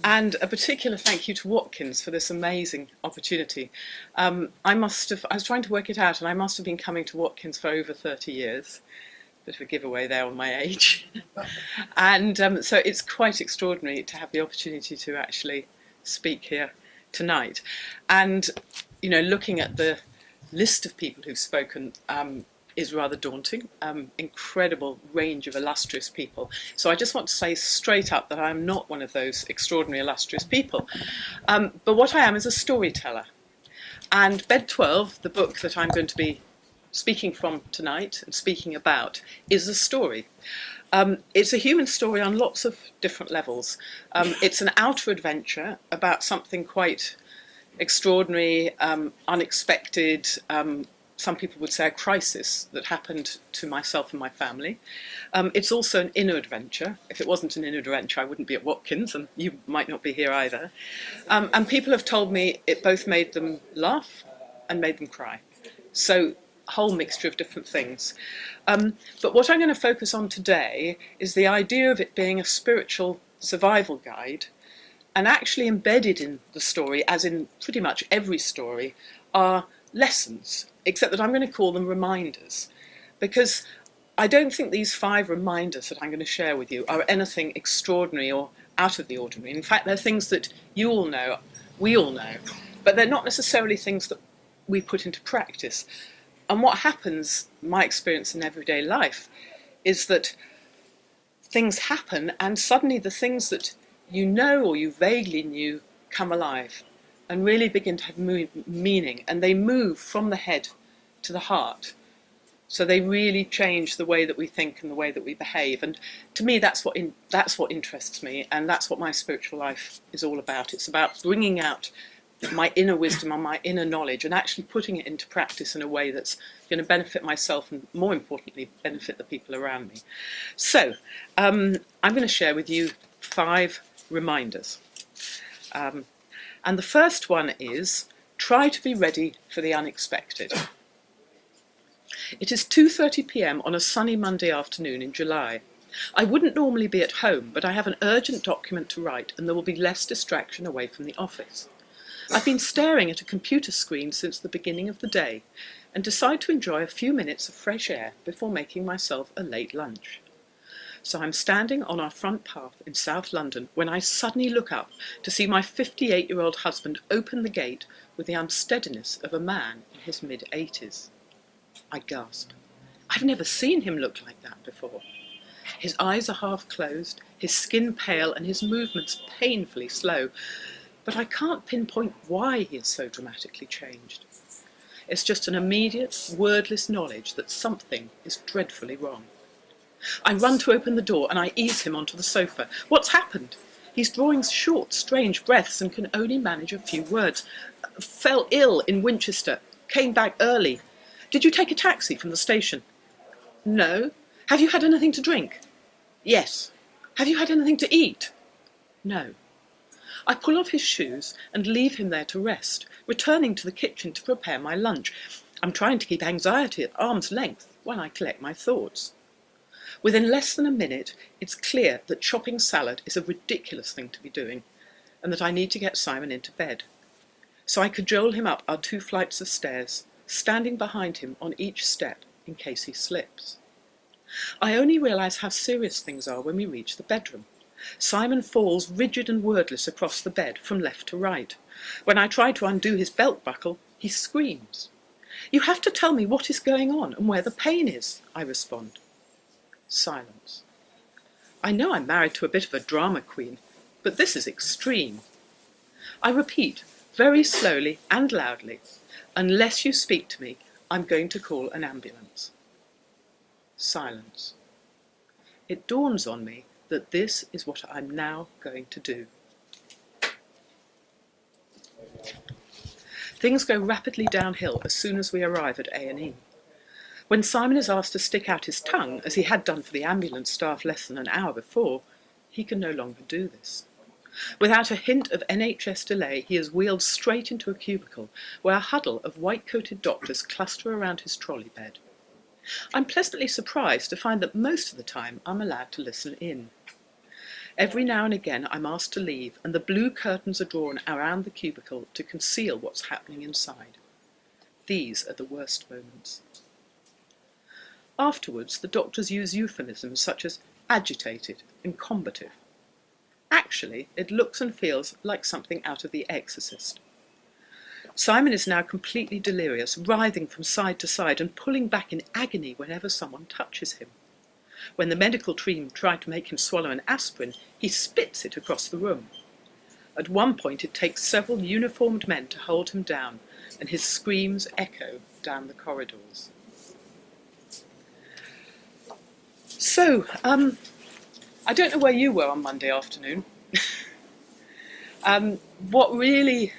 And a particular thank you to Watkins for this amazing opportunity. I was trying to work it out, and I must have been coming to Watkins for over 30 years. Bit of a giveaway there on my age. And so it's quite extraordinary to have the opportunity to actually speak here tonight. And, you know, looking at the list of people who've spoken is rather daunting. Incredible range of illustrious people. So I just want to say straight up that I'm not one of those extraordinary illustrious people. But what I am is a storyteller. And Bed 12, the book that I'm going to be speaking from tonight and speaking about, is a story. It's a human story on lots of different levels. It's an outer adventure about something quite extraordinary, unexpected, some people would say a crisis that happened to myself and my family. It's also an inner adventure. If it wasn't an inner adventure, I wouldn't be at Watkins, and you might not be here either. And people have told me it both made them laugh and made them cry. So a whole mixture of different things. But what I'm going to focus on today is the idea of it being a spiritual survival guide, and actually embedded in the story, as in pretty much every story, are lessons, except that I'm going to call them reminders, because I don't think these 5 reminders that I'm going to share with you are anything extraordinary or out of the ordinary. In fact, they're things that you all know, we all know, but they're not necessarily things that we put into practice. And what happens, my experience in everyday life, is that things happen and suddenly the things that you know or you vaguely knew come alive and really begin to have meaning, and they move from the head to the heart. So they really change the way that we think and the way that we behave. And to me, that's what interests me, and that's what my spiritual life is all about. It's about bringing out my inner wisdom and my inner knowledge and actually putting it into practice in a way that's going to benefit myself and, more importantly, benefit the people around me. So I'm going to share with you 5 reminders. And the first one is, try to be ready for the unexpected. It is 2:30 p.m. on a sunny Monday afternoon in July. I wouldn't normally be at home, but I have an urgent document to write and there will be less distraction away from the office. I've been staring at a computer screen since the beginning of the day and decide to enjoy a few minutes of fresh air before making myself a late lunch. So I'm standing on our front path in South London when I suddenly look up to see my 58-year-old husband open the gate with the unsteadiness of a man in his mid-80s. I gasp. I've never seen him look like that before. His eyes are half closed, his skin pale and his movements painfully slow, but I can't pinpoint why he is so dramatically changed. It's just an immediate, wordless knowledge that something is dreadfully wrong. I run to open the door and I ease him onto the sofa. What's happened? He's drawing short, strange breaths and can only manage a few words. Fell ill in Winchester. Came back early. Did you take a taxi from the station? No. Have you had anything to drink? Yes. Have you had anything to eat? No. I pull off his shoes and leave him there to rest, returning to the kitchen to prepare my lunch. I'm trying to keep anxiety at arm's length while I collect my thoughts. Within less than a minute, it's clear that chopping salad is a ridiculous thing to be doing, and that I need to get Simon into bed. So I cajole him up our 2 flights of stairs, standing behind him on each step in case he slips. I only realise how serious things are when we reach the bedroom. Simon falls rigid and wordless across the bed from left to right. When I try to undo his belt buckle, he screams. You have to tell me what is going on and where the pain is, I respond. Silence. I know I'm married to a bit of a drama queen, but this is extreme. I repeat, very slowly and loudly, unless you speak to me, I'm going to call an ambulance. Silence. It dawns on me that this is what I'm now going to do. Things go rapidly downhill as soon as we arrive at A&E. When Simon is asked to stick out his tongue, as he had done for the ambulance staff less than an hour before, he can no longer do this. Without a hint of NHS delay, he is wheeled straight into a cubicle, where a huddle of white-coated doctors cluster around his trolley bed. I'm pleasantly surprised to find that most of the time I'm allowed to listen in. Every now and again I'm asked to leave, and the blue curtains are drawn around the cubicle to conceal what's happening inside. These are the worst moments. Afterwards, the doctors use euphemisms such as agitated and combative. Actually, it looks and feels like something out of The Exorcist. Simon is now completely delirious, writhing from side to side and pulling back in agony whenever someone touches him. When the medical team tried to make him swallow an aspirin, he spits it across the room. At one point, it takes several uniformed men to hold him down, and his screams echo down the corridors. So, I don't know where you were on Monday afternoon. What really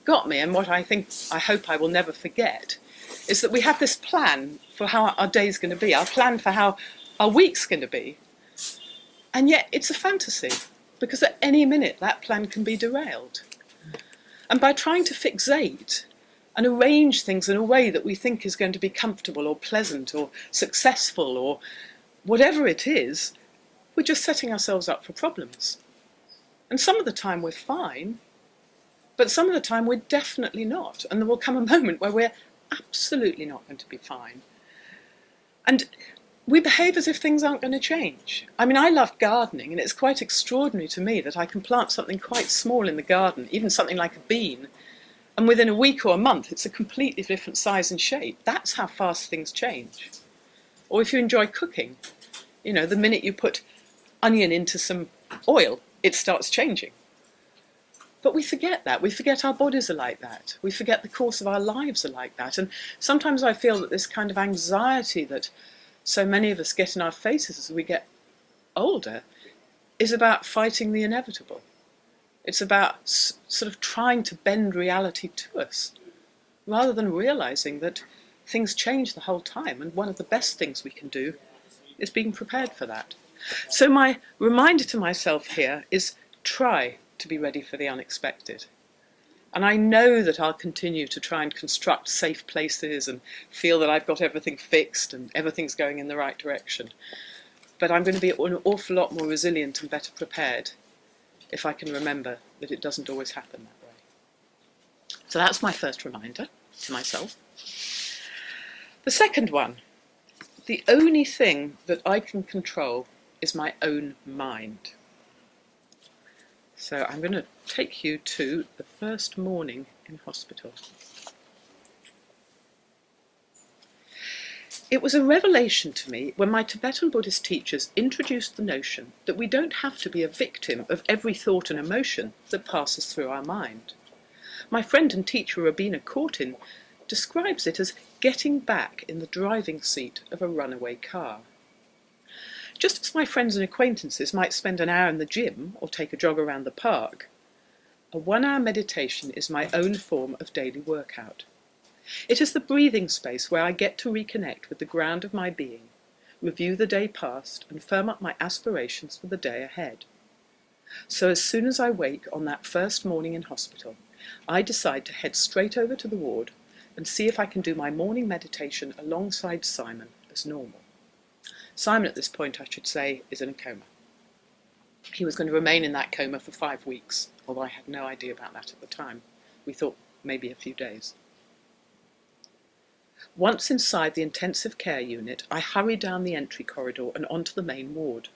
got me, and what I hope I will never forget, is that we have this plan for how our day's going to be, our plan for how our week's going to be, and yet it's a fantasy, because at any minute that plan can be derailed. And by trying to fixate and arrange things in a way that we think is going to be comfortable or pleasant or successful or whatever it is, we're just setting ourselves up for problems. And some of the time we're fine, but some of the time we're definitely not. And there will come a moment where we're absolutely not going to be fine. And we behave as if things aren't going to change. I mean, I love gardening, and it's quite extraordinary to me that I can plant something quite small in the garden, even something like a bean, and within a week or a month it's a completely different size and shape. That's how fast things change. Or if you enjoy cooking, you know, the minute you put onion into some oil, it starts changing. But we forget that. We forget our bodies are like that. We forget the course of our lives are like that. And sometimes I feel that this kind of anxiety that so many of us get in our faces as we get older is about fighting the inevitable. It's about sort of trying to bend reality to us, rather than realizing that things change the whole time, and one of the best things we can do is being prepared for that. So my reminder to myself here is try to be ready for the unexpected. And I know that I'll continue to try and construct safe places and feel that I've got everything fixed and everything's going in the right direction. But I'm going to be an awful lot more resilient and better prepared if I can remember that it doesn't always happen that way. So that's my first reminder to myself. The second one, the only thing that I can control is my own mind. So I'm going to take you to the first morning in hospital. It was a revelation to me when my Tibetan Buddhist teachers introduced the notion that we don't have to be a victim of every thought and emotion that passes through our mind. My friend and teacher Rabina Courtin describes it as getting back in the driving seat of a runaway car. Just as my friends and acquaintances might spend an hour in the gym or take a jog around the park, a 1-hour meditation is my own form of daily workout. It is the breathing space where I get to reconnect with the ground of my being, review the day past, and firm up my aspirations for the day ahead. So as soon as I wake on that first morning in hospital, I decide to head straight over to the ward and see if I can do my morning meditation alongside Simon as normal. Simon, at this point, I should say, is in a coma. He was going to remain in that coma for 5 weeks, although I had no idea about that at the time. We thought maybe a few days. Once inside the intensive care unit, I hurry down the entry corridor and onto the main ward.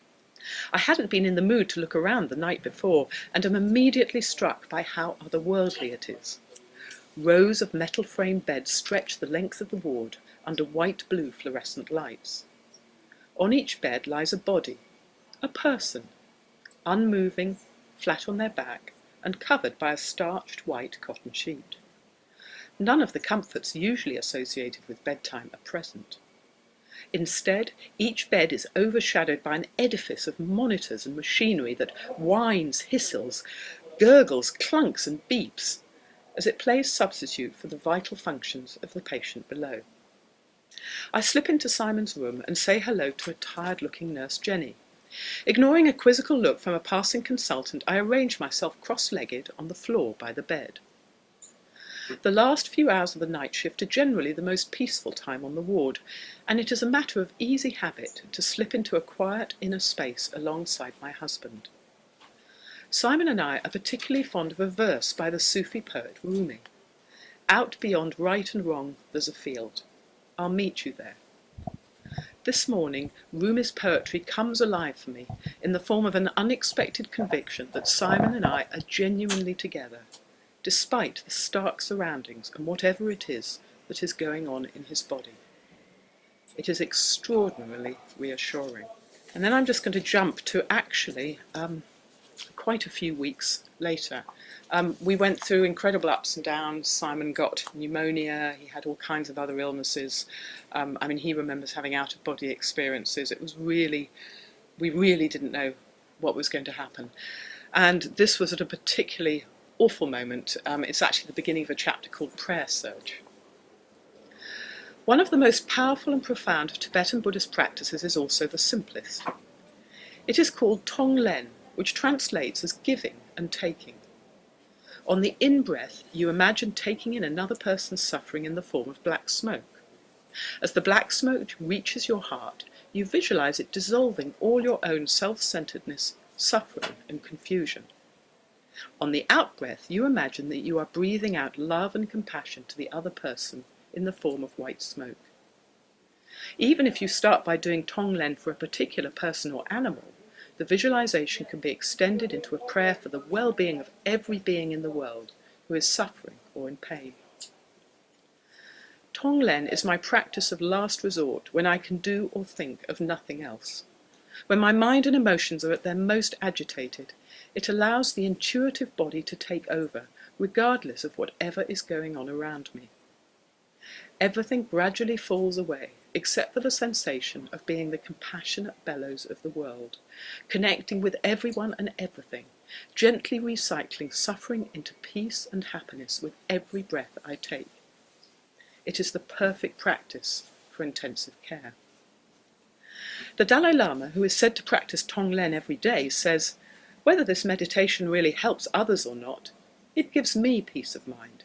I hadn't been in the mood to look around the night before, and am immediately struck by how otherworldly it is. Rows of metal-framed beds stretch the length of the ward under white-blue fluorescent lights. On each bed lies a body, a person, unmoving, flat on their back, and covered by a starched white cotton sheet. None of the comforts usually associated with bedtime are present. Instead, each bed is overshadowed by an edifice of monitors and machinery that whines, hissles, gurgles, clunks and beeps as it plays substitute for the vital functions of the patient below. I slip into Simon's room and say hello to a tired-looking nurse Jenny. Ignoring a quizzical look from a passing consultant, I arrange myself cross-legged on the floor by the bed. The last few hours of the night shift are generally the most peaceful time on the ward, and it is a matter of easy habit to slip into a quiet inner space alongside my husband. Simon and I are particularly fond of a verse by the Sufi poet Rumi. Out beyond right and wrong there's a field. I'll meet you there. This morning, Rumi's poetry comes alive for me in the form of an unexpected conviction that Simon and I are genuinely together, despite the stark surroundings and whatever it is that is going on in his body. It is extraordinarily reassuring. And then I'm just going to jump to actually quite a few weeks later. We went through incredible ups and downs. Simon got pneumonia, he had all kinds of other illnesses. He remembers having out-of-body experiences. It was we really didn't know what was going to happen. And this was at a particularly awful moment. It's actually the beginning of a chapter called Prayer Surge. One of the most powerful and profound of Tibetan Buddhist practices is also the simplest. It is called Tonglen, which translates as giving and taking. On the in-breath, you imagine taking in another person's suffering in the form of black smoke. As the black smoke reaches your heart, you visualize it dissolving all your own self-centeredness, suffering, and confusion. On the out-breath, you imagine that you are breathing out love and compassion to the other person in the form of white smoke. Even if you start by doing Tonglen for a particular person or animal, the visualization can be extended into a prayer for the well-being of every being in the world who is suffering or in pain. Tonglen is my practice of last resort when I can do or think of nothing else. When my mind and emotions are at their most agitated, it allows the intuitive body to take over, regardless of whatever is going on around me. Everything gradually falls away, except for the sensation of being the compassionate bellows of the world, connecting with everyone and everything, gently recycling suffering into peace and happiness with every breath I take. It is the perfect practice for intensive care. The Dalai Lama, who is said to practice Tonglen every day, says, "Whether this meditation really helps others or not, it gives me peace of mind.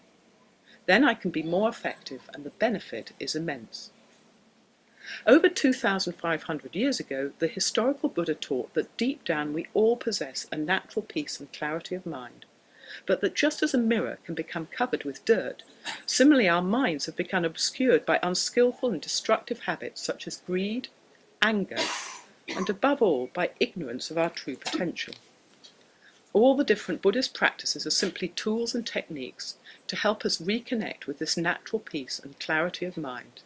Then I can be more effective and the benefit is immense." Over 2,500 years ago, the historical Buddha taught that deep down we all possess a natural peace and clarity of mind, but that just as a mirror can become covered with dirt, similarly our minds have become obscured by unskillful and destructive habits such as greed, anger, and above all by ignorance of our true potential. All the different Buddhist practices are simply tools and techniques to help us reconnect with this natural peace and clarity of mind,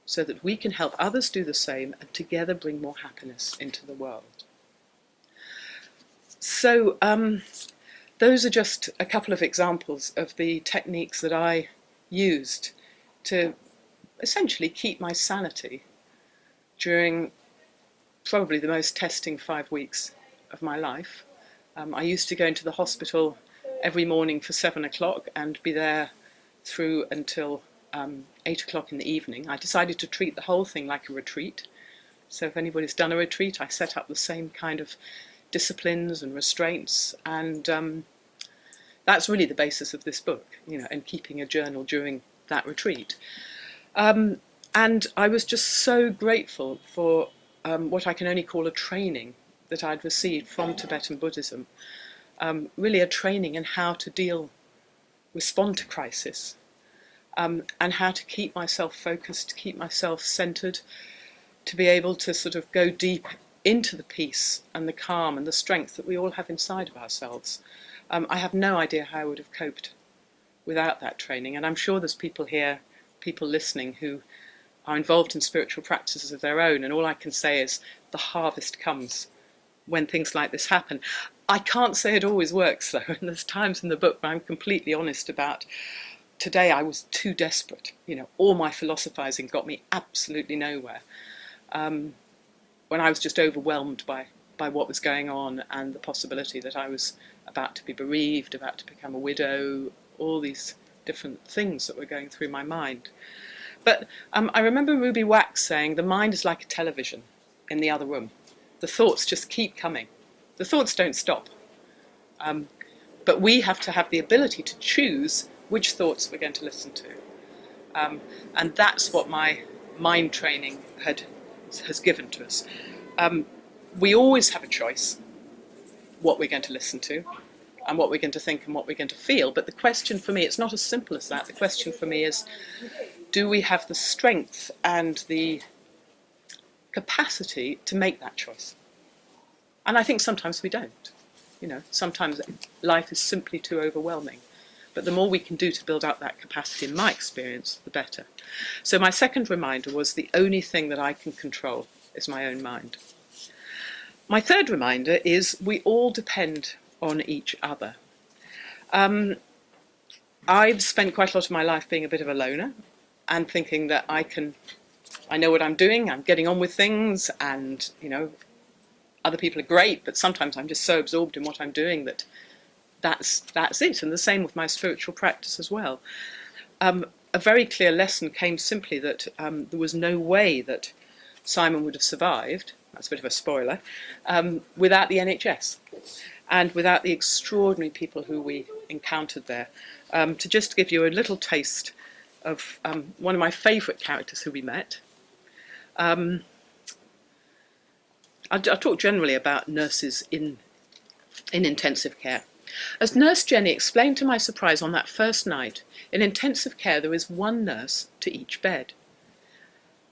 so that we can help others do the same and together bring more happiness into the world. So those are just a couple of examples of the techniques that I used to essentially keep my sanity during probably the most testing 5 weeks of my life. I used to go into the hospital every morning for 7 o'clock and be there through until 8 o'clock in the evening. I decided to treat the whole thing like a retreat. So if anybody's done a retreat, I set up the same kind of disciplines and restraints, and that's really the basis of this book, and keeping a journal during that retreat. And I was just so grateful for what I can only call a training that I'd received from Tibetan Buddhism, really a training in how to respond to crisis, and how to keep myself focused, keep myself centered, to be able to sort of go deep into the peace and the calm and the strength that we all have inside of ourselves. I have no idea how I would have coped without that training, and I'm sure there's people here, people listening, who are involved in spiritual practices of their own, and all I can say is the harvest comes when things like this happen. I can't say it always works though, and there's times in the book where I'm completely honest about, today I was too desperate. All my philosophizing got me absolutely nowhere. When I was just overwhelmed by what was going on and the possibility that I was about to be bereaved, about to become a widow, all these different things that were going through my mind. But I remember Ruby Wax saying, the mind is like a television in the other room. The thoughts just keep coming. The thoughts don't stop. But we have to have the ability to choose which thoughts we're going to listen to. And that's what my mind training has given to us. We always have a choice what we're going to listen to and what we're going to think and what we're going to feel. But the question for me, it's not as simple as that. The question for me is, do we have the strength and the capacity to make that choice? And I think sometimes we don't. You know, sometimes life is simply too overwhelming. But the more we can do to build up that capacity, in my experience, the better. So my second reminder was the only thing that I can control is my own mind. My third reminder is we all depend on each other. I've spent quite a lot of my life being a bit of a loner and thinking that I know what I'm doing, I'm getting on with things, and, you know, other people are great, but sometimes I'm just so absorbed in what I'm doing that's it. And the same with my spiritual practice as well. A very clear lesson came simply that there was no way that Simon would have survived, that's a bit of a spoiler, without the NHS and without the extraordinary people who we encountered there. To just give you a little taste of one of my favourite characters who we met. I'll talk generally about nurses in intensive care. As Nurse Jenny explained to my surprise on that first night, in intensive care there is one nurse to each bed.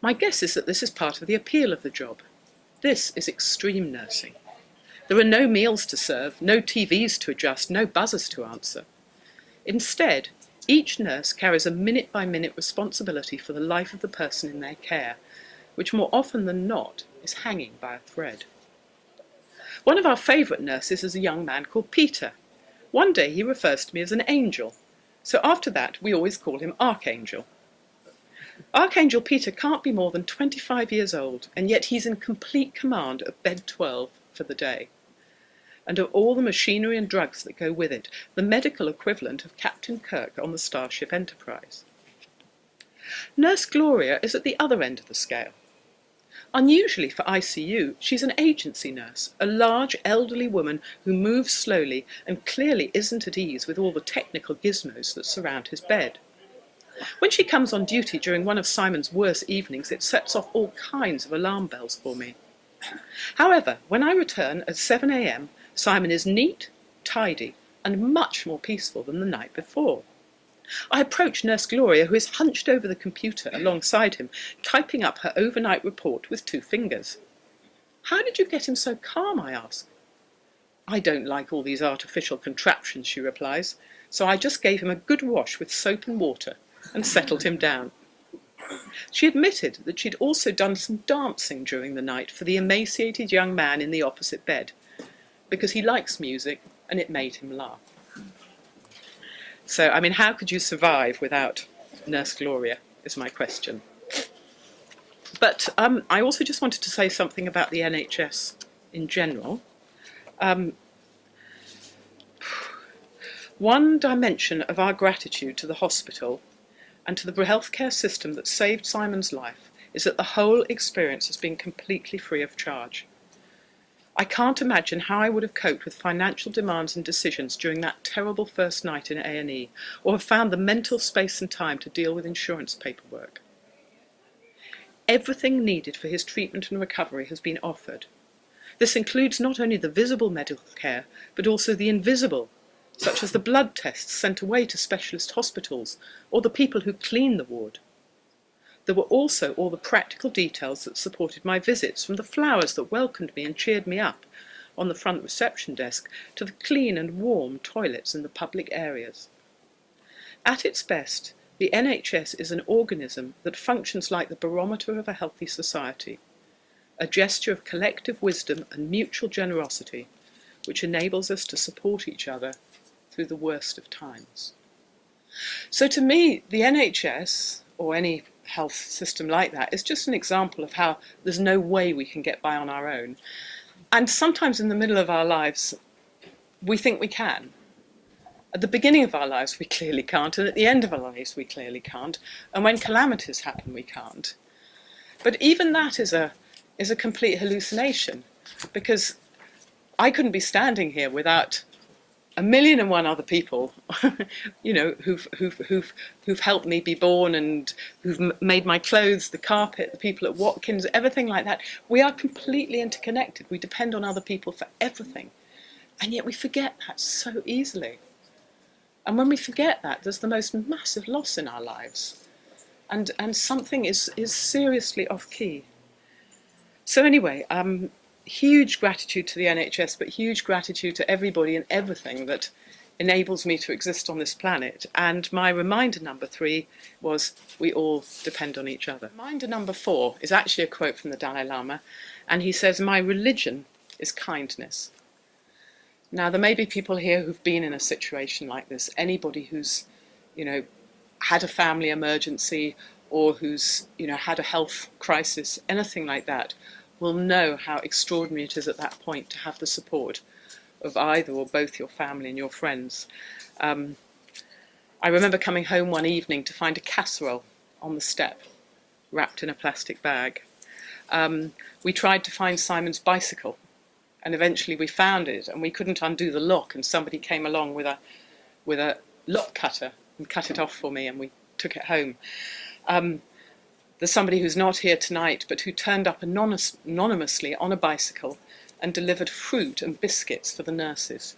My guess is that this is part of the appeal of the job. This is extreme nursing. There are no meals to serve, no TVs to adjust, no buzzers to answer. Instead, each nurse carries a minute-by-minute responsibility for the life of the person in their care, which more often than not is hanging by a thread. One of our favourite nurses is a young man called Peter. One day he refers to me as an angel, so after that we always call him Archangel. Archangel Peter can't be more than 25 years old, and yet he's in complete command of bed 12 for the day, and of all the machinery and drugs that go with it, the medical equivalent of Captain Kirk on the Starship Enterprise. Nurse Gloria is at the other end of the scale. Unusually for ICU, she's an agency nurse, a large elderly woman who moves slowly and clearly isn't at ease with all the technical gizmos that surround his bed. When she comes on duty during one of Simon's worst evenings, it sets off all kinds of alarm bells for me. However, when I return at 7 a.m, Simon is neat, tidy, and much more peaceful than the night before. I approach Nurse Gloria, who is hunched over the computer alongside him, typing up her overnight report with 2 fingers. "How did you get him so calm?" I ask. "I don't like all these artificial contraptions," she replies, "so I just gave him a good wash with soap and water and settled him down." She admitted that she'd also done some dancing during the night for the emaciated young man in the opposite bed, because he likes music and it made him laugh. So, I mean, how could you survive without Nurse Gloria, is my question. But I also just wanted to say something about the NHS in general. One dimension of our gratitude to the hospital and to the healthcare system that saved Simon's life is that the whole experience has been completely free of charge. I can't imagine how I would have coped with financial demands and decisions during that terrible first night in A&E, or have found the mental space and time to deal with insurance paperwork. Everything needed for his treatment and recovery has been offered. This includes not only the visible medical care, but also the invisible, such as the blood tests sent away to specialist hospitals, or the people who clean the ward. There were also all the practical details that supported my visits, from the flowers that welcomed me and cheered me up on the front reception desk to the clean and warm toilets in the public areas. At its best, the NHS is an organism that functions like the barometer of a healthy society, a gesture of collective wisdom and mutual generosity, which enables us to support each other through the worst of times. So to me, the NHS, or any health system like that, is just an example of how there's no way we can get by on our own. And sometimes in the middle of our lives, we think we can. At the beginning of our lives, we clearly can't, and at the end of our lives, we clearly can't. And when calamities happen, we can't. But even that is a complete hallucination, because I couldn't be standing here without 1,000,001 other people, you know, who've helped me be born, and who've made my clothes, the carpet, the people at Watkins, everything like that. We are completely interconnected. We depend on other people for everything. And yet we forget that so easily. And when we forget that, there's the most massive loss in our lives. And something is seriously off key. So anyway, huge gratitude to the NHS, but huge gratitude to everybody and everything that enables me to exist on this planet. And my reminder number 3 was, we all depend on each other. Reminder number 4 is actually a quote from the Dalai Lama, and he says, my religion is kindness. Now, there may be people here who've been in a situation like this. Anybody who's, you know, had a family emergency, or who's, you know, had a health crisis, anything like that, will know how extraordinary it is at that point to have the support of either or both your family and your friends. I remember coming home one evening to find a casserole on the step, wrapped in a plastic bag. We tried to find Simon's bicycle, and eventually we found it, and we couldn't undo the lock, and somebody came along with a lock cutter and cut it off for me, and we took it home. There's somebody who's not here tonight, but who turned up anonymously on a bicycle and delivered fruit and biscuits for the nurses.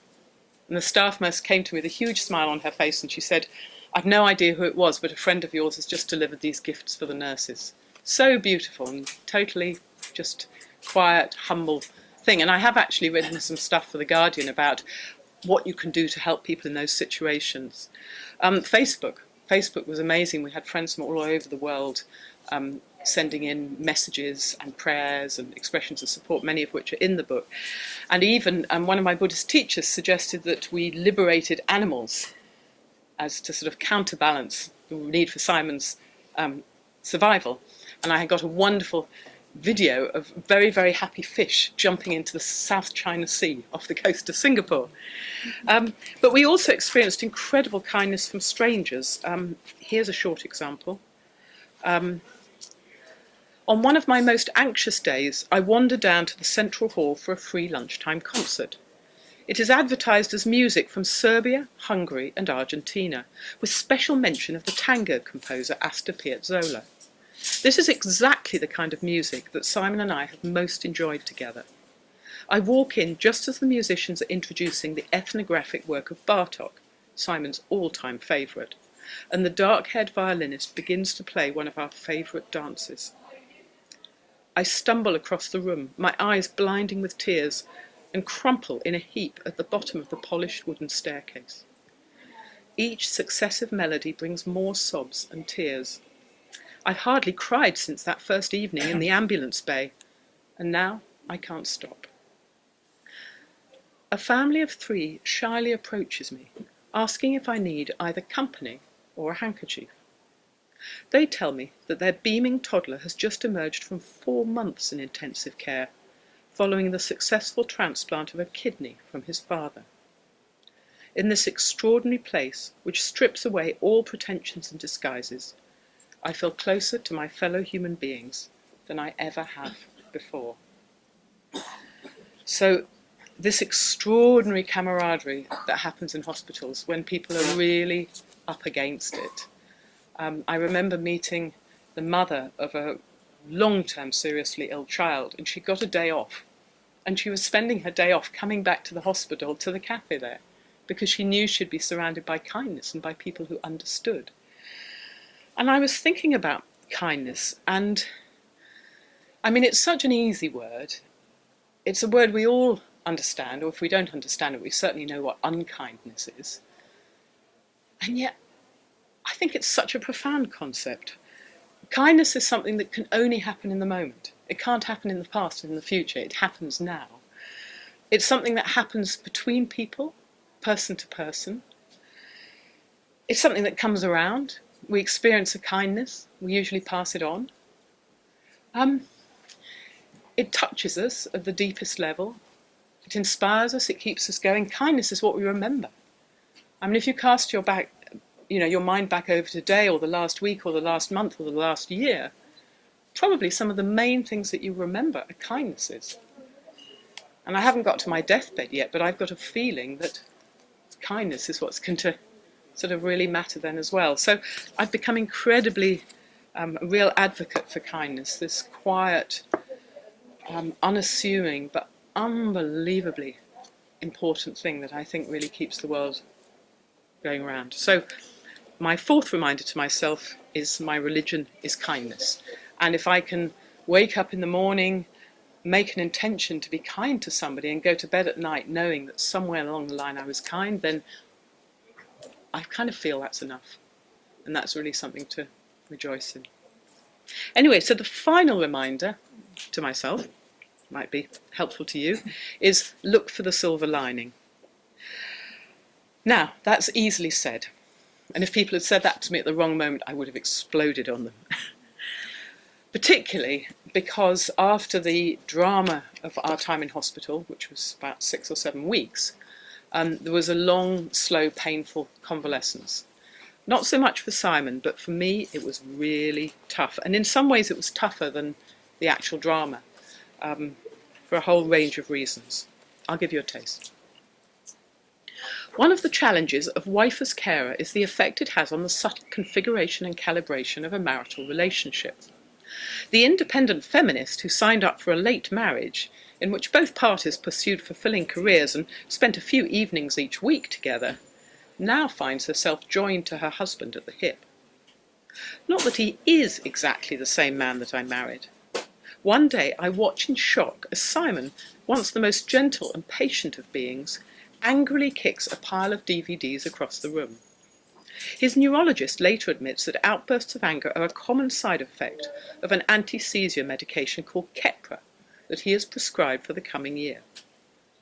And the staff nurse came to me with a huge smile on her face, and she said, I've no idea who it was, but a friend of yours has just delivered these gifts for the nurses. So beautiful and totally just quiet, humble thing. And I have actually written some stuff for The Guardian about what you can do to help people in those situations. Facebook was amazing. We had friends from all over the world sending in messages and prayers and expressions of support, many of which are in the book. And even one of my Buddhist teachers suggested that we liberated animals as to sort of counterbalance the need for Simon's survival. And I got a wonderful video of very, very happy fish jumping into the South China Sea off the coast of Singapore. But we also experienced incredible kindness from strangers. Here's a short example. On one of my most anxious days, I wandered down to the Central Hall for a free lunchtime concert. It is advertised as music from Serbia, Hungary and Argentina, with special mention of the tango composer Astor Piazzolla. This is exactly the kind of music that Simon and I have most enjoyed together. I walk in just as the musicians are introducing the ethnographic work of Bartók, Simon's all-time favourite, and the dark-haired violinist begins to play one of our favourite dances. I stumble across the room, my eyes blinding with tears, and crumple in a heap at the bottom of the polished wooden staircase. Each successive melody brings more sobs and tears. I've hardly cried since that first evening in the ambulance bay, and now I can't stop. A family of 3 shyly approaches me, asking if I need either company or a handkerchief. They tell me that their beaming toddler has just emerged from 4 months in intensive care, following the successful transplant of a kidney from his father. In this extraordinary place, which strips away all pretensions and disguises, I feel closer to my fellow human beings than I ever have before. So this extraordinary camaraderie that happens in hospitals when people are really up against it. I remember meeting the mother of a long-term seriously ill child, and she got a day off. And she was spending her day off coming back to the hospital, to the cafe there, because she knew she'd be surrounded by kindness and by people who understood. And I was thinking about kindness, and I mean, it's such an easy word. It's a word we all understand, or if we don't understand it, we certainly know what unkindness is. And yet, I think it's such a profound concept. Kindness is something that can only happen in the moment. It can't happen in the past and in the future. It happens now. It's something that happens between people, person to person. It's something that comes around. We experience a kindness. We usually pass it on. It touches us at the deepest level. It inspires us. It keeps us going. Kindness is what we remember. I mean, if you cast your mind back over today, or the last week, or the last month, or the last year, probably some of the main things that you remember are kindnesses. And I haven't got to my deathbed yet, but I've got a feeling that kindness is what's going to sort of really matter then as well. So I've become incredibly a real advocate for kindness, this quiet, unassuming but unbelievably important thing that I think really keeps the world going around. So my fourth reminder to myself is my religion is kindness. And if I can wake up in the morning, make an intention to be kind to somebody and go to bed at night knowing that somewhere along the line I was kind, then I kind of feel that's enough. And that's really something to rejoice in. Anyway, so the final reminder to myself, might be helpful to you, is look for the silver lining. Now, that's easily said. And if people had said that to me at the wrong moment, I would have exploded on them. Particularly because after the drama of our time in hospital, which was about 6 or 7 weeks, there was a long, slow, painful convalescence. Not so much for Simon, but for me it was really tough. And in some ways it was tougher than the actual drama, for a whole range of reasons. I'll give you a taste. One of the challenges of wife as carer is the effect it has on the subtle configuration and calibration of a marital relationship. The independent feminist who signed up for a late marriage, in which both parties pursued fulfilling careers and spent a few evenings each week together, now finds herself joined to her husband at the hip. Not that he is exactly the same man that I married. One day I watch in shock as Simon, once the most gentle and patient of beings, angrily kicks a pile of DVDs across the room. His neurologist later admits that outbursts of anger are a common side effect of an anti-seizure medication called Keppra that he has prescribed for the coming year.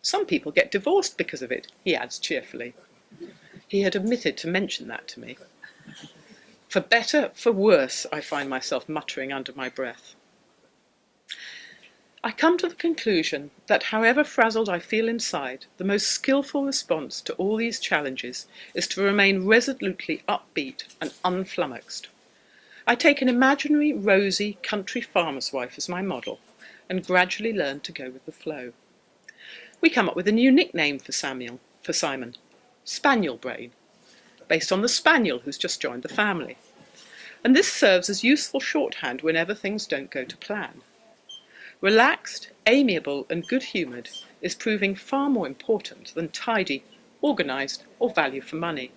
Some people get divorced because of it, he adds cheerfully. He had omitted to mention that to me. For better, for worse, I find myself muttering under my breath. I come to the conclusion that however frazzled I feel inside, the most skillful response to all these challenges is to remain resolutely upbeat and unflummoxed. I take an imaginary, rosy country farmer's wife as my model and gradually learn to go with the flow. We come up with a new nickname for Simon, Spaniel Brain, based on the spaniel who's just joined the family. And this serves as useful shorthand whenever things don't go to plan. Relaxed, amiable and good-humoured is proving far more important than tidy, organised or value for money.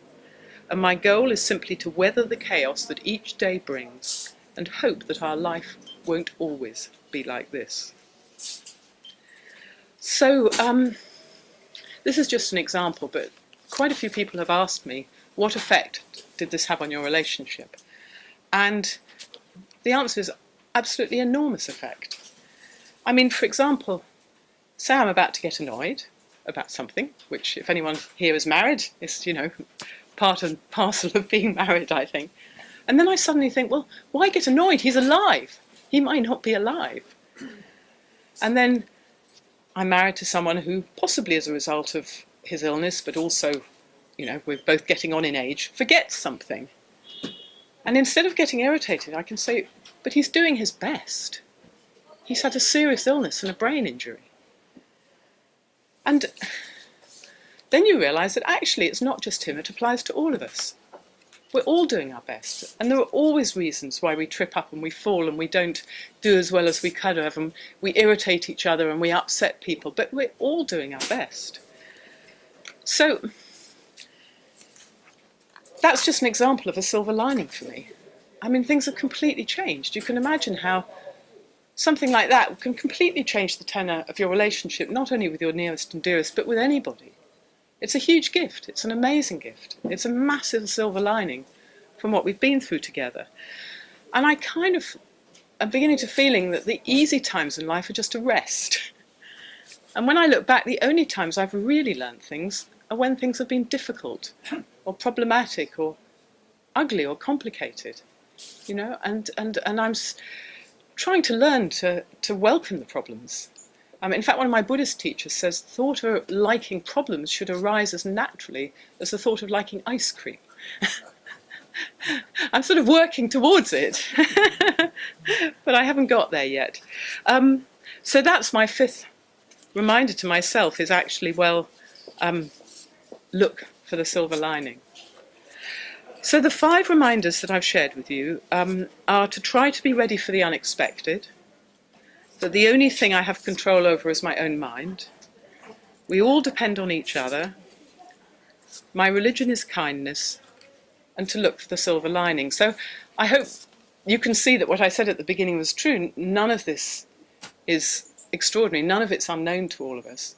And my goal is simply to weather the chaos that each day brings and hope that our life won't always be like this. So, this is just an example, but quite a few people have asked me, what effect did this have on your relationship? And the answer is absolutely enormous effect. I mean, for example, say I'm about to get annoyed about something, which if anyone here is married, is, part and parcel of being married, I think. And then I suddenly think, well, why get annoyed? He's alive. He might not be alive. And then I'm married to someone who, possibly as a result of his illness, but also, we're both getting on in age, forgets something. And instead of getting irritated, I can say, but he's doing his best. He's had a serious illness and a brain injury. And then you realise that actually it's not just him, it applies to all of us. We're all doing our best. And there are always reasons why we trip up and we fall and we don't do as well as we could have and we irritate each other and we upset people, but we're all doing our best. So that's just an example of a silver lining for me. I mean, things have completely changed. You can imagine how something like that can completely change the tenor of your relationship, not only with your nearest and dearest, but with anybody. It's a huge gift. It's an amazing gift. It's a massive silver lining from what we've been through together. And I kind of am beginning to feeling that the easy times in life are just a rest. And when I look back, the only times I've really learned things are when things have been difficult or problematic or ugly or complicated, and I'm trying to learn to welcome the problems. In fact, one of my Buddhist teachers says the thought of liking problems should arise as naturally as the thought of liking ice cream. I'm sort of working towards it, but I haven't got there yet. So that's my fifth reminder to myself, is actually, look for the silver lining. So the 5 reminders that I've shared with you are to try to be ready for the unexpected, that the only thing I have control over is my own mind. We all depend on each other. My religion is kindness, and to look for the silver lining. So I hope you can see that what I said at the beginning was true. None of this is extraordinary. None of it's unknown to all of us,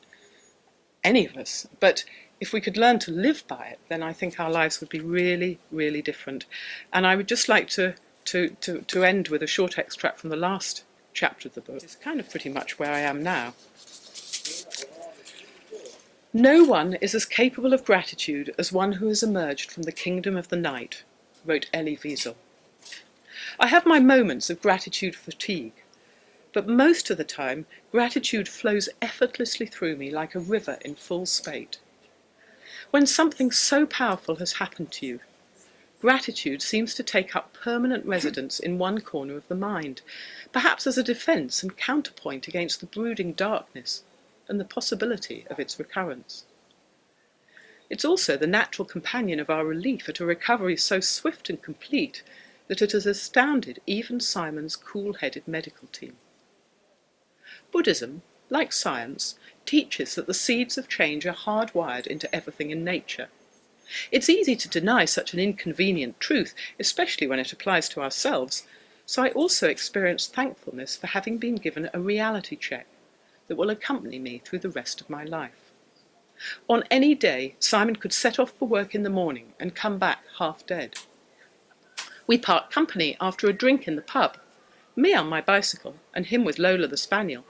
any of us. But if we could learn to live by it, then I think our lives would be really, really different. And I would just like to end with a short extract from the last chapter of the book. It's kind of pretty much where I am now. No one is as capable of gratitude as one who has emerged from the kingdom of the night, wrote Elie Wiesel. I have my moments of gratitude fatigue, but most of the time gratitude flows effortlessly through me like a river in full spate. When something so powerful has happened to you, gratitude seems to take up permanent residence in one corner of the mind, perhaps as a defence and counterpoint against the brooding darkness and the possibility of its recurrence. It's also the natural companion of our relief at a recovery so swift and complete that it has astounded even Simon's cool-headed medical team. Buddhism, like science, teaches that the seeds of change are hardwired into everything in nature. It's easy to deny such an inconvenient truth, especially when it applies to ourselves, so I also experience thankfulness for having been given a reality check that will accompany me through the rest of my life. On any day, Simon could set off for work in the morning and come back half dead. We part company after a drink in the pub, me on my bicycle and him with Lola the spaniel,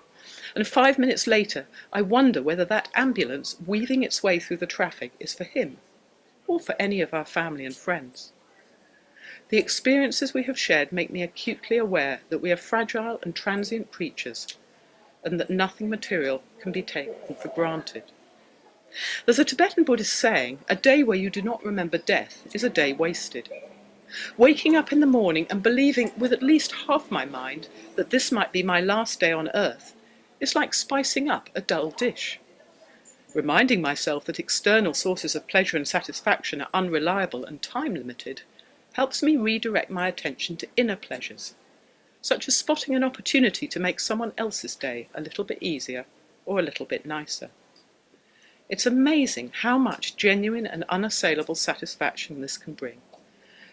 and 5 minutes later I wonder whether that ambulance weaving its way through the traffic is for him or for any of our family and friends. The experiences we have shared make me acutely aware that we are fragile and transient creatures, and that nothing material can be taken for granted. There's a Tibetan Buddhist saying, a day where you do not remember death is a day wasted. Waking up in the morning and believing with at least half my mind that this might be my last day on earth is like spicing up a dull dish. Reminding myself that external sources of pleasure and satisfaction are unreliable and time-limited helps me redirect my attention to inner pleasures, such as spotting an opportunity to make someone else's day a little bit easier or a little bit nicer. It's amazing how much genuine and unassailable satisfaction this can bring.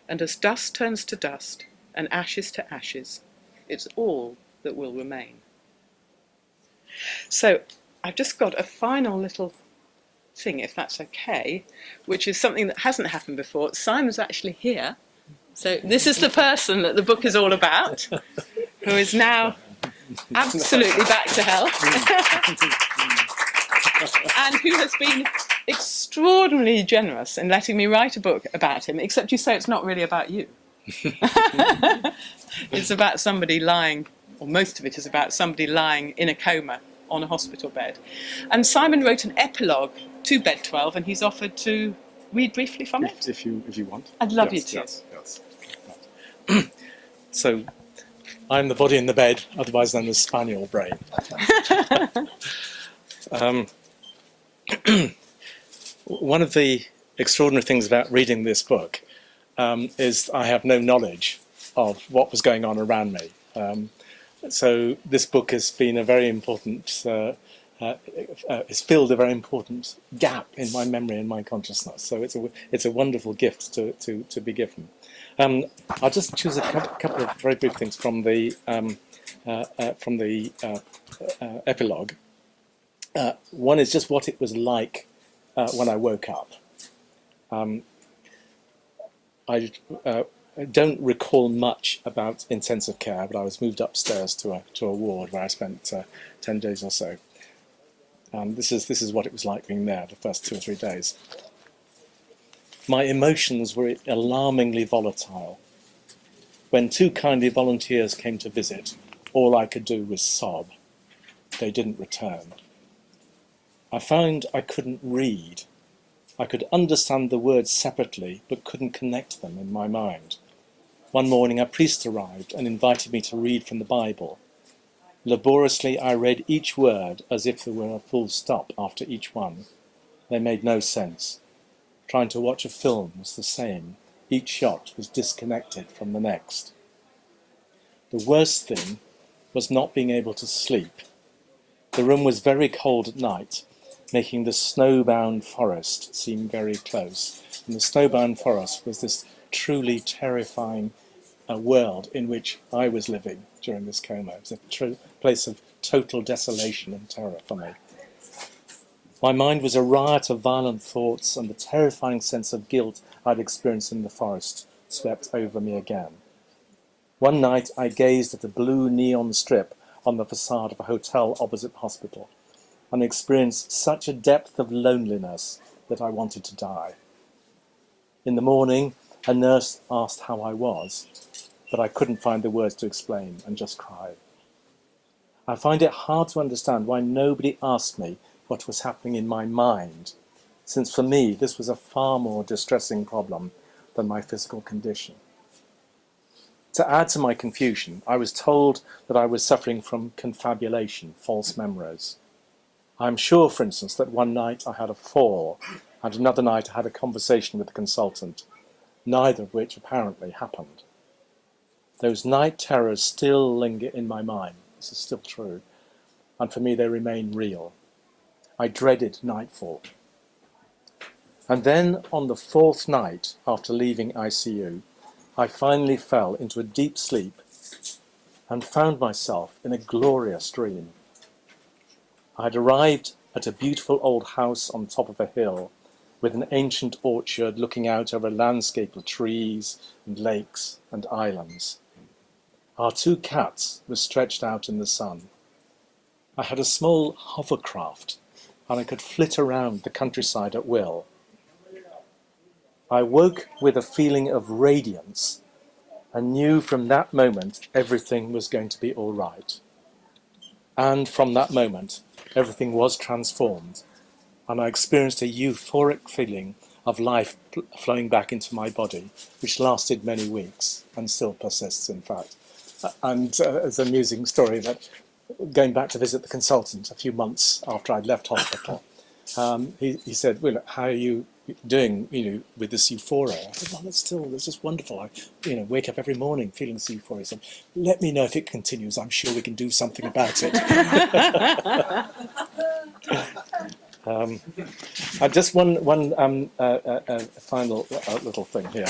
And as dust turns to dust and ashes to ashes, it's all that will remain. So I've just got a final little thing, if that's okay, which is something that hasn't happened before. Simon's actually here. So this is the person that the book is all about, who is now absolutely back to health, and who has been extraordinarily generous in letting me write a book about him, except you say it's not really about you. It's about somebody lying, or most of it is about somebody lying in a coma on a hospital bed. And Simon wrote an epilogue to Bed 12, and he's offered to read briefly from it. If you want. I'd love you to. Yes. So, I'm the body in the bed, otherwise known as spaniel brain. One of the extraordinary things about reading this book is I have no knowledge of what was going on around me. So this book has been a very important, it's filled a very important gap in my memory and my consciousness. So it's a wonderful gift to be given. I'll just choose a couple of very brief things from the epilogue. One is just what it was like when I woke up. I don't recall much about intensive care, but I was moved upstairs to a ward where I spent 10 days or so. This is what it was like being there the first 2 or 3 days. My emotions were alarmingly volatile. When 2 kindly volunteers came to visit, all I could do was sob. They didn't return. I found I couldn't read. I could understand the words separately, but couldn't connect them in my mind. One morning a priest arrived and invited me to read from the Bible. Laboriously I read each word as if there were a full stop after each one. They made no sense. Trying to watch a film was the same. Each shot was disconnected from the next. The worst thing was not being able to sleep. The room was very cold at night, making the snowbound forest seem very close. And the snowbound forest was this truly terrifying world in which I was living during this coma. It was a place of total desolation and terror for me. My mind was a riot of violent thoughts, and the terrifying sense of guilt I'd experienced in the forest swept over me again. One night I gazed at a blue neon strip on the facade of a hotel opposite the hospital and experienced such a depth of loneliness that I wanted to die. In the morning, a nurse asked how I was, but I couldn't find the words to explain and just cried. I find it hard to understand why nobody asked me what was happening in my mind, since for me this was a far more distressing problem than my physical condition. To add to my confusion, I was told that I was suffering from confabulation, false memories. I'm sure, for instance, that one night I had a fall and another night I had a conversation with a consultant, neither of which apparently happened. Those night terrors still linger in my mind. This is still true. And for me, they remain real. I dreaded nightfall. And then on the fourth night after leaving ICU, I finally fell into a deep sleep and found myself in a glorious dream. I had arrived at a beautiful old house on top of a hill with an ancient orchard looking out over a landscape of trees and lakes and islands. Our two cats were stretched out in the sun. I had a small hovercraft and I could flit around the countryside at will. I woke with a feeling of radiance and knew from that moment everything was going to be all right. And from that moment, everything was transformed, and I experienced a euphoric feeling of life flowing back into my body, which lasted many weeks and still persists, in fact. And it's an amusing story that going back to visit the consultant a few months after I'd left hospital, he said, "Well, how are you doing, with this euphoria?" I said, "Well, it's just wonderful. I, wake up every morning feeling this euphoria. He said, let me know if it continues. I'm sure we can do something about it." And just one final little thing here.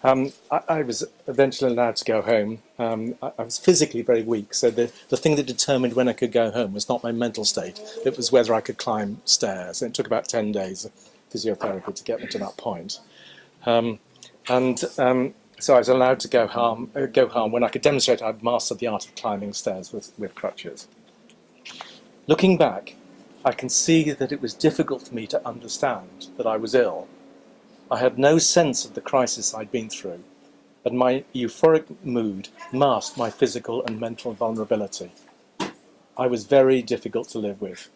I was eventually allowed to go home. I was physically very weak, so the thing that determined when I could go home was not my mental state. It was whether I could climb stairs. And it took about 10 days of physiotherapy to get me to that point. So I was allowed to go home when I could demonstrate I'd mastered the art of climbing stairs with crutches. Looking back, I can see that it was difficult for me to understand that I was ill. I had no sense of the crisis I'd been through, and my euphoric mood masked my physical and mental vulnerability. I was very difficult to live with.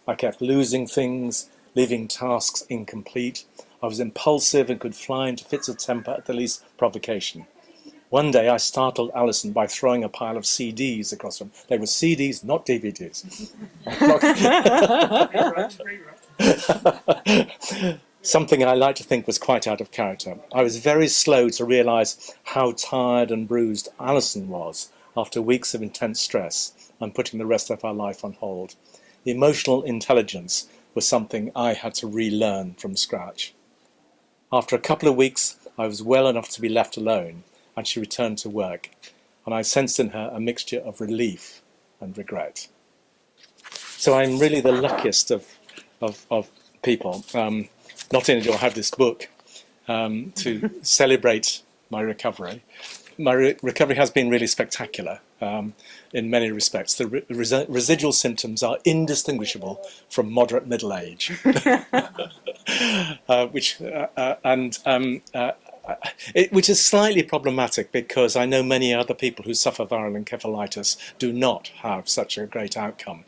I kept losing things, leaving tasks incomplete. I was impulsive and could fly into fits of temper at the least provocation. One day I startled Alison by throwing a pile of CDs across them. They were CDs, not DVDs. Something I like to think was quite out of character. I was very slow to realise how tired and bruised Alison was after weeks of intense stress and putting the rest of her life on hold. The emotional intelligence was something I had to relearn from scratch. After a couple of weeks, I was well enough to be left alone, and she returned to work, and I sensed in her a mixture of relief and regret. So I'm really the luckiest of people. Not only do I have this book to celebrate my recovery, my recovery has been really spectacular in many respects. The residual symptoms are indistinguishable from moderate middle age, which is slightly problematic because I know many other people who suffer viral encephalitis do not have such a great outcome.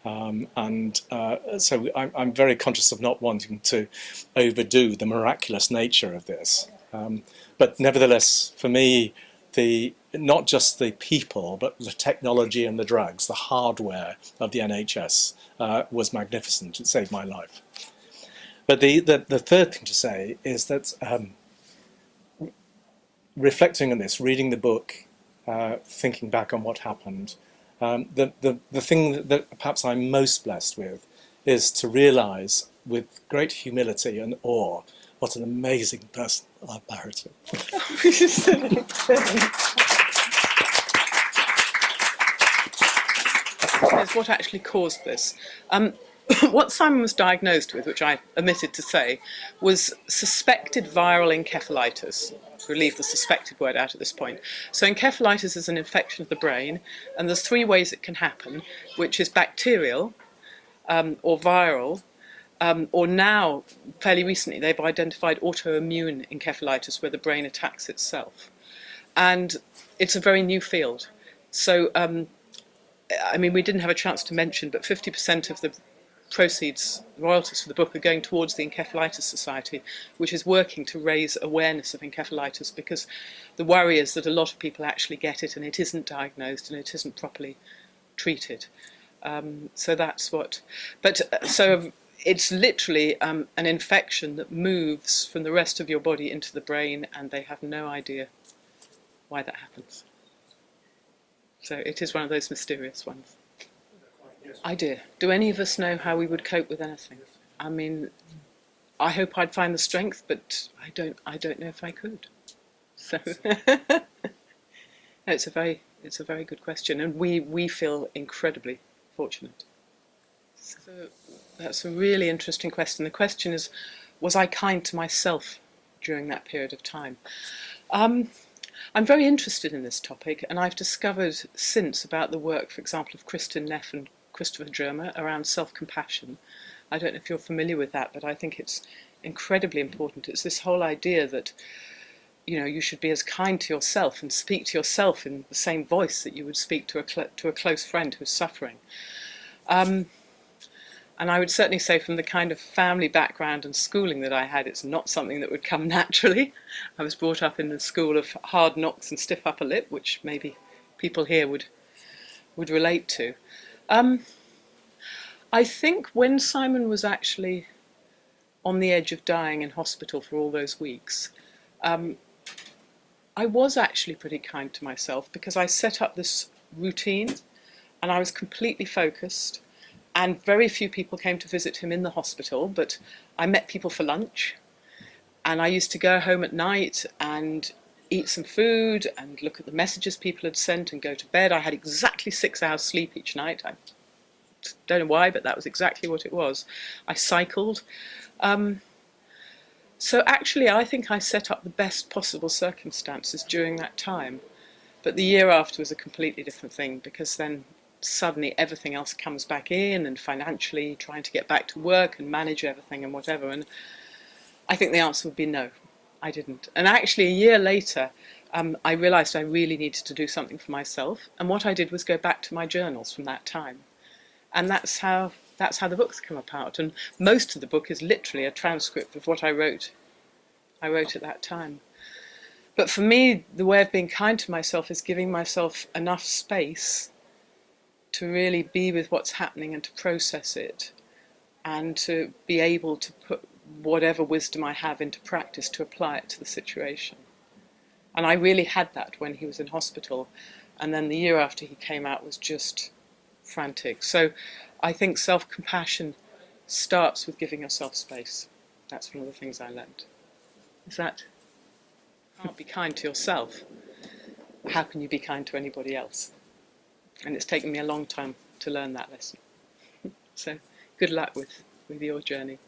So I'm very conscious of not wanting to overdo the miraculous nature of this. But nevertheless, for me, not just the people, but the technology and the drugs, the hardware of the NHS was magnificent. It saved my life. But the third thing to say is that reflecting on this, reading the book, thinking back on what happened, the thing that perhaps I'm most blessed with is to realise with great humility and awe what an amazing person I'm married to. Is what actually caused this. What Simon was diagnosed with, which I omitted to say, was suspected viral encephalitis. We'll leave the suspected word out at this point. So encephalitis is an infection of the brain, and there's three ways it can happen, which is bacterial, or viral, or now, fairly recently, they've identified autoimmune encephalitis, where the brain attacks itself. And it's a very new field. So, I mean, we didn't have a chance to mention, but 50% of the proceeds, royalties for the book, are going towards the Encephalitis Society, which is working to raise awareness of encephalitis, because the worry is that a lot of people actually get it and it isn't diagnosed and it isn't properly treated. So that's what. But so it's literally an infection that moves from the rest of your body into the brain, and they have no idea why that happens. So it is one of those mysterious ones. Idea. Do any of us know how we would cope with anything? I mean, I hope I'd find the strength, but I don't know if I could. So it's a very good question, and we feel incredibly fortunate. So that's a really interesting question. The question is, was I kind to myself during that period of time? I'm very interested in this topic, and I've discovered since about the work, for example, of Kristin Neff and Christopher Germer around self-compassion. I don't know if you're familiar with that, but I think it's incredibly important. It's this whole idea that, you know, you should be as kind to yourself and speak to yourself in the same voice that you would speak to a close friend who's suffering. And I would certainly say, from the kind of family background and schooling that I had, it's not something that would come naturally. I was brought up in the school of hard knocks and stiff upper lip, which maybe people here would relate to. I think when Simon was actually on the edge of dying in hospital for all those weeks, I was actually pretty kind to myself, because I set up this routine and I was completely focused. And very few people came to visit him in the hospital, but I met people for lunch. And I used to go home at night and eat some food and look at the messages people had sent and go to bed. I had exactly 6 hours sleep each night. I don't know why, but that was exactly what it was. I cycled. So actually, I think I set up the best possible circumstances during that time. But the year after was a completely different thing, because then suddenly everything else comes back in, and financially trying to get back to work and manage everything and whatever. And I think the answer would be no, I didn't. And actually a year later, I realised I really needed to do something for myself. And what I did was go back to my journals from that time. And that's how the book's come about. And most of the book is literally a transcript of what I wrote at that time. But for me, the way of being kind to myself is giving myself enough space to really be with what's happening and to process it, and to be able to put whatever wisdom I have into practice to apply it to the situation. And I really had that when he was in hospital, and then the year after he came out was just frantic. So I think self-compassion starts with giving yourself space. That's one of the things I learned. Is that, you can't be kind to yourself, how can you be kind to anybody else? And it's taken me a long time to learn that lesson. So good luck with your journey.